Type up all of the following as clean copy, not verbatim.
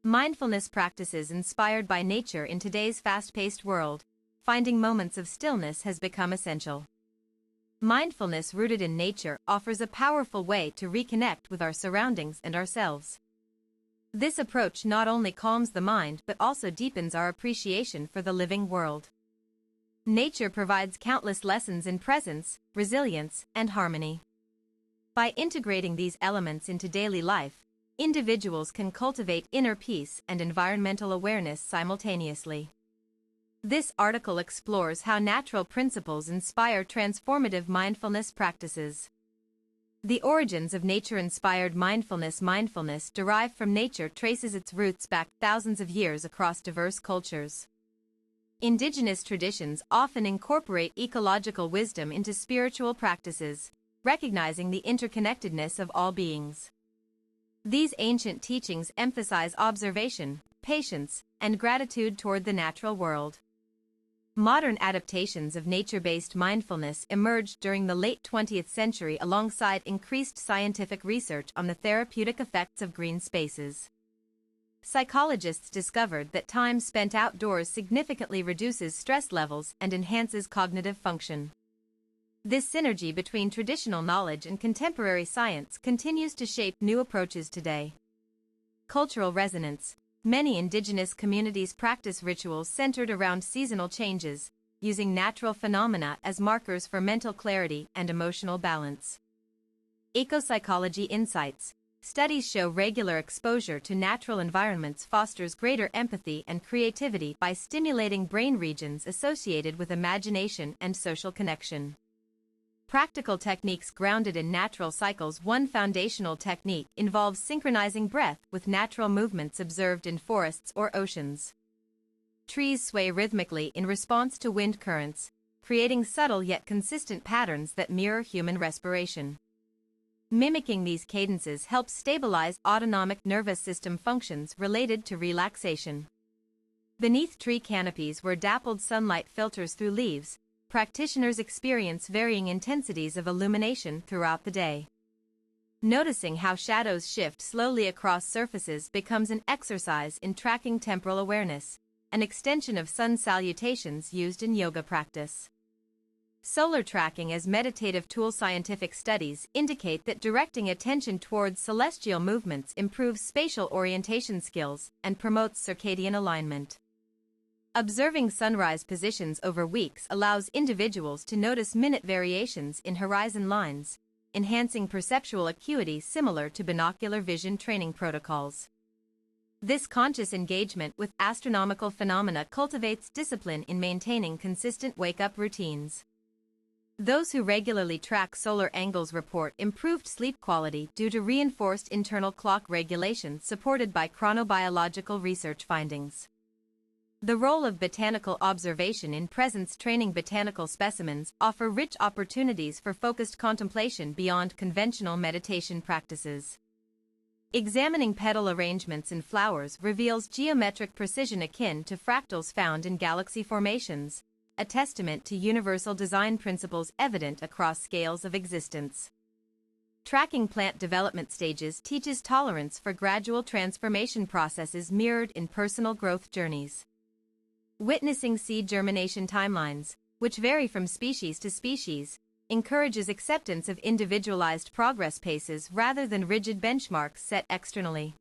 Mindfulness practices inspired by nature in today's fast-paced world, finding moments of stillness has become essential. Mindfulness rooted in nature offers a powerful way to reconnect with our surroundings and ourselves. This approach not only calms the mind but also deepens our appreciation for the living world. Nature provides countless lessons in presence, resilience, and harmony. By integrating these elements into daily life, individuals can cultivate inner peace and environmental awareness simultaneously. This article explores how natural principles inspire transformative mindfulness practices. The origins of nature-inspired mindfulness. Mindfulness derived from nature traces its roots back thousands of years across diverse cultures. Indigenous traditions often incorporate ecological wisdom into spiritual practices, recognizing the interconnectedness of all beings. These ancient teachings emphasize observation, patience, and gratitude toward the natural world. Modern adaptations of nature-based mindfulness emerged during the late 20th century alongside increased scientific research on the therapeutic effects of green spaces. Psychologists discovered that time spent outdoors significantly reduces stress levels and enhances cognitive function. This synergy between traditional knowledge and contemporary science continues to shape new approaches today. Cultural resonance. Many indigenous communities practice rituals centered around seasonal changes, using natural phenomena as markers for mental clarity and emotional balance. Ecopsychology insights. Studies show regular exposure to natural environments fosters greater empathy and creativity by stimulating brain regions associated with imagination and social connection. Practical techniques grounded in natural cycles. One foundational technique involves synchronizing breath with natural movements observed in forests or oceans. Trees sway rhythmically in response to wind currents, creating subtle yet consistent patterns that mirror human respiration. Mimicking these cadences helps stabilize autonomic nervous system functions related to relaxation. Beneath tree canopies where dappled sunlight filters through leaves, practitioners experience varying intensities of illumination throughout the day. Noticing how shadows shift slowly across surfaces becomes an exercise in tracking temporal awareness, an extension of sun salutations used in yoga practice. Solar tracking as meditative tool. Scientific studies indicate that directing attention towards celestial movements improves spatial orientation skills and promotes circadian alignment. Observing sunrise positions over weeks allows individuals to notice minute variations in horizon lines, enhancing perceptual acuity similar to binocular vision training protocols. This conscious engagement with astronomical phenomena cultivates discipline in maintaining consistent wake-up routines. Those who regularly track solar angles report improved sleep quality due to reinforced internal clock regulation supported by chronobiological research findings. The role of botanical observation in presence training. Botanical specimens offer rich opportunities for focused contemplation beyond conventional meditation practices. Examining petal arrangements in flowers reveals geometric precision akin to fractals found in galaxy formations, a testament to universal design principles evident across scales of existence. Tracking plant development stages teaches tolerance for gradual transformation processes mirrored in personal growth journeys. Witnessing seed germination timelines, which vary from species to species, encourages acceptance of individualized progress paces rather than rigid benchmarks set externally.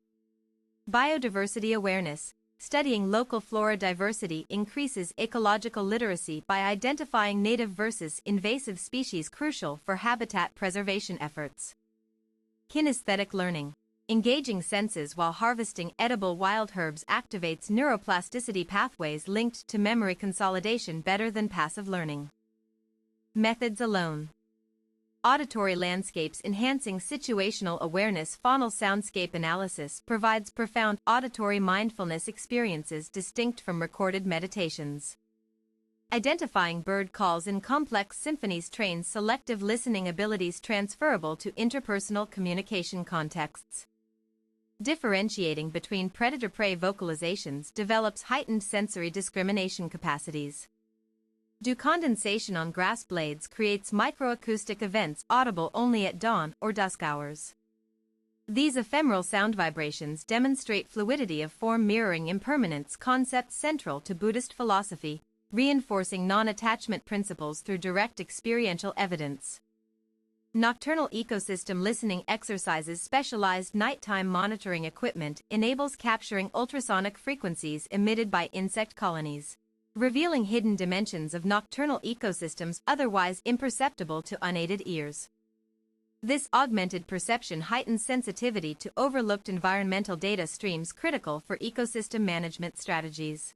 Biodiversity awareness. Studying local flora diversity increases ecological literacy by identifying native versus invasive species crucial for habitat preservation efforts. Kinesthetic learning. Engaging senses while harvesting edible wild herbs activates neuroplasticity pathways linked to memory consolidation better than passive learning. Methods alone. Auditory landscapes enhancing situational awareness. Faunal soundscape analysis provides profound auditory mindfulness experiences distinct from recorded meditations. Identifying bird calls in complex symphonies trains selective listening abilities transferable to interpersonal communication contexts. Differentiating between predator-prey vocalizations develops heightened sensory discrimination capacities. Dew condensation on grass blades creates microacoustic events audible only at dawn or dusk hours. These ephemeral sound vibrations demonstrate fluidity of form mirroring impermanence concepts central to Buddhist philosophy, reinforcing non-attachment principles through direct experiential evidence. Nocturnal ecosystem listening exercises. Specialized nighttime monitoring equipment enables capturing ultrasonic frequencies emitted by insect colonies, revealing hidden dimensions of nocturnal ecosystems otherwise imperceptible to unaided ears. This augmented perception heightens sensitivity to overlooked environmental data streams critical for ecosystem management strategies.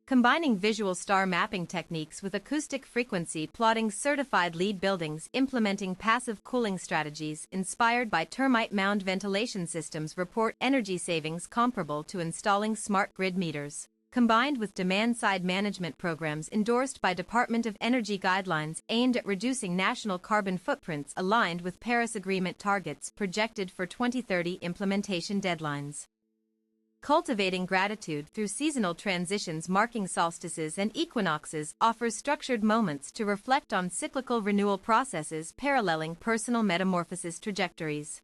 Combining visual star mapping techniques with acoustic frequency plotting. Certified LEED buildings implementing passive cooling strategies inspired by termite mound ventilation systems report energy savings comparable to installing smart grid meters. Combined with demand-side management programs endorsed by Department of Energy guidelines aimed at reducing national carbon footprints aligned with Paris Agreement targets projected for 2030 implementation deadlines. Cultivating gratitude through seasonal transitions marking solstices and equinoxes offers structured moments to reflect on cyclical renewal processes paralleling personal metamorphosis trajectories.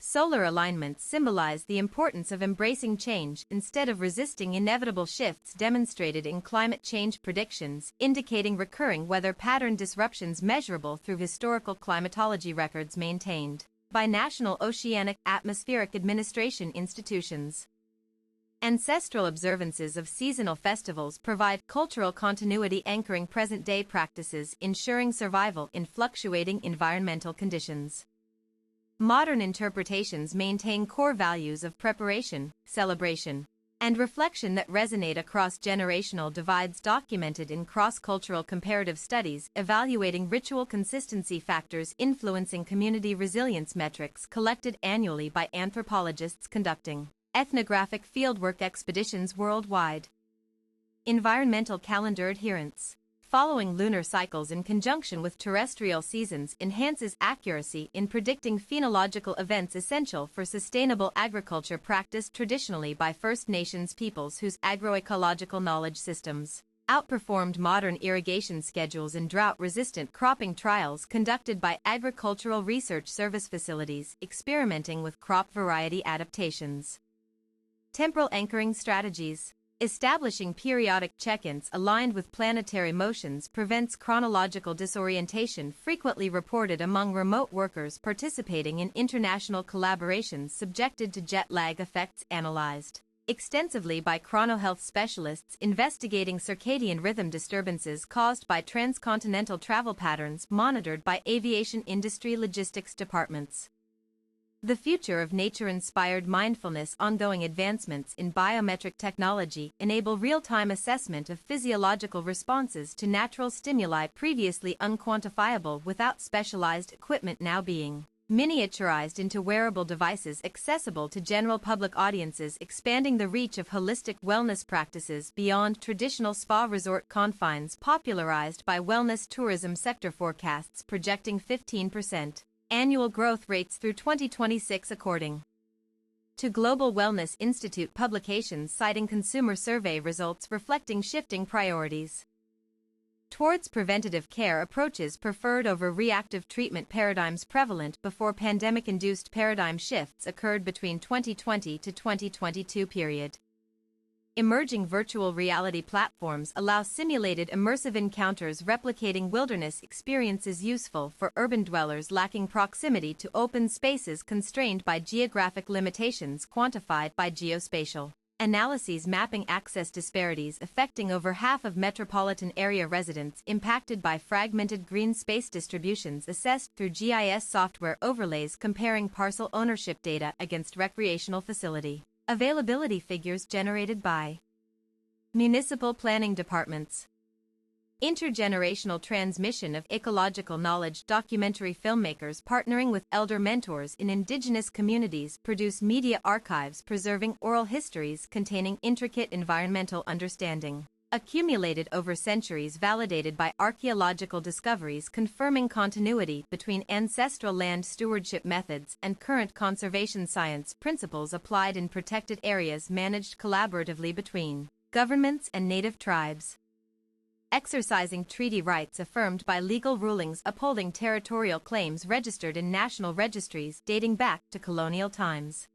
Solar alignments symbolize the importance of embracing change instead of resisting inevitable shifts demonstrated in climate change predictions, indicating recurring weather pattern disruptions measurable through historical climatology records maintained by National Oceanic Atmospheric Administration institutions. Ancestral observances of seasonal festivals provide cultural continuity anchoring present-day practices, ensuring survival in fluctuating environmental conditions. Modern interpretations maintain core values of preparation, celebration, and reflection that resonate across generational divides documented in cross-cultural comparative studies evaluating ritual consistency factors influencing community resilience metrics collected annually by anthropologists conducting ethnographic fieldwork expeditions worldwide. Environmental calendar adherence. Following lunar cycles in conjunction with terrestrial seasons enhances accuracy in predicting phenological events essential for sustainable agriculture practiced traditionally by First Nations peoples whose agroecological knowledge systems outperformed modern irrigation schedules in drought-resistant cropping trials conducted by Agricultural Research Service facilities experimenting with crop variety adaptations. Temporal anchoring strategies. Establishing periodic check-ins aligned with planetary motions prevents chronological disorientation frequently reported among remote workers participating in international collaborations subjected to jet lag effects analyzed extensively by chronohealth specialists investigating circadian rhythm disturbances caused by transcontinental travel patterns monitored by aviation industry logistics departments. The future of nature-inspired mindfulness. Ongoing advancements in biometric technology enable real-time assessment of physiological responses to natural stimuli previously unquantifiable without specialized equipment now being miniaturized into wearable devices accessible to general public audiences, expanding the reach of holistic wellness practices beyond traditional spa resort confines. Popularized by wellness tourism sector forecasts projecting 15% annual growth rates through 2026 according to Global Wellness Institute publications citing consumer survey results reflecting shifting priorities towards preventative care approaches preferred over reactive treatment paradigms prevalent before pandemic-induced paradigm shifts occurred between 2020 to 2022 period. Emerging virtual reality platforms allow simulated immersive encounters replicating wilderness experiences useful for urban dwellers lacking proximity to open spaces constrained by geographic limitations quantified by geospatial analyses mapping access disparities affecting over half of metropolitan area residents impacted by fragmented green space distributions assessed through GIS software overlays comparing parcel ownership data against recreational facility availability figures generated by municipal planning departments. Intergenerational transmission of ecological knowledge. Documentary filmmakers partnering with elder mentors in indigenous communities produce media archives preserving oral histories containing intricate environmental understanding accumulated over centuries validated by archaeological discoveries confirming continuity between ancestral land stewardship methods and current conservation science principles applied in protected areas managed collaboratively between governments and native tribes. exercising treaty rights affirmed by legal rulings upholding territorial claims registered in national registries dating back to colonial times.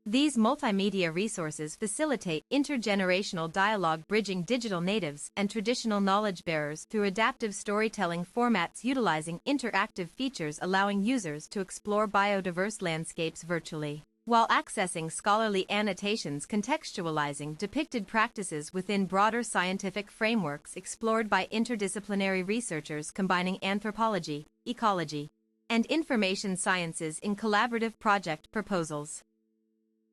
These multimedia resources facilitate intergenerational dialogue, bridging digital natives and traditional knowledge bearers through adaptive storytelling formats utilizing interactive features, allowing users to explore biodiverse landscapes virtually, while accessing scholarly annotations contextualizing depicted practices within broader scientific frameworks explored by interdisciplinary researchers combining anthropology, ecology, and information sciences in collaborative project proposals.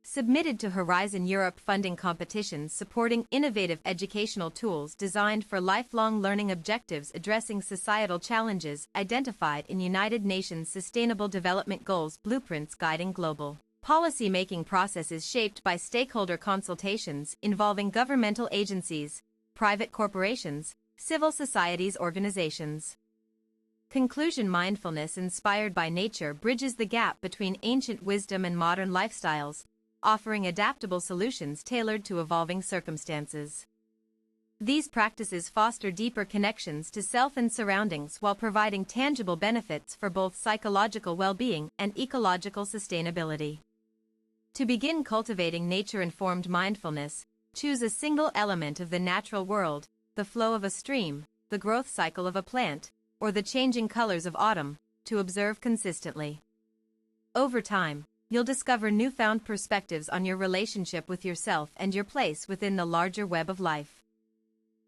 Submitted to Horizon Europe funding competitions supporting innovative educational tools designed for lifelong learning objectives addressing societal challenges identified in United Nations Sustainable Development Goals blueprints guiding global policy-making processes shaped by stakeholder consultations involving governmental agencies, private corporations, civil societies organizations. Conclusion: mindfulness inspired by nature bridges the gap between ancient wisdom and modern lifestyles, offering adaptable solutions tailored to evolving circumstances. These practices foster deeper connections to self and surroundings while providing tangible benefits for both psychological well-being and ecological sustainability. To begin cultivating nature-informed mindfulness, choose a single element of the natural world, the flow of a stream, the growth cycle of a plant, or the changing colors of autumn, to observe consistently. Over time, you'll discover newfound perspectives on your relationship with yourself and your place within the larger web of life.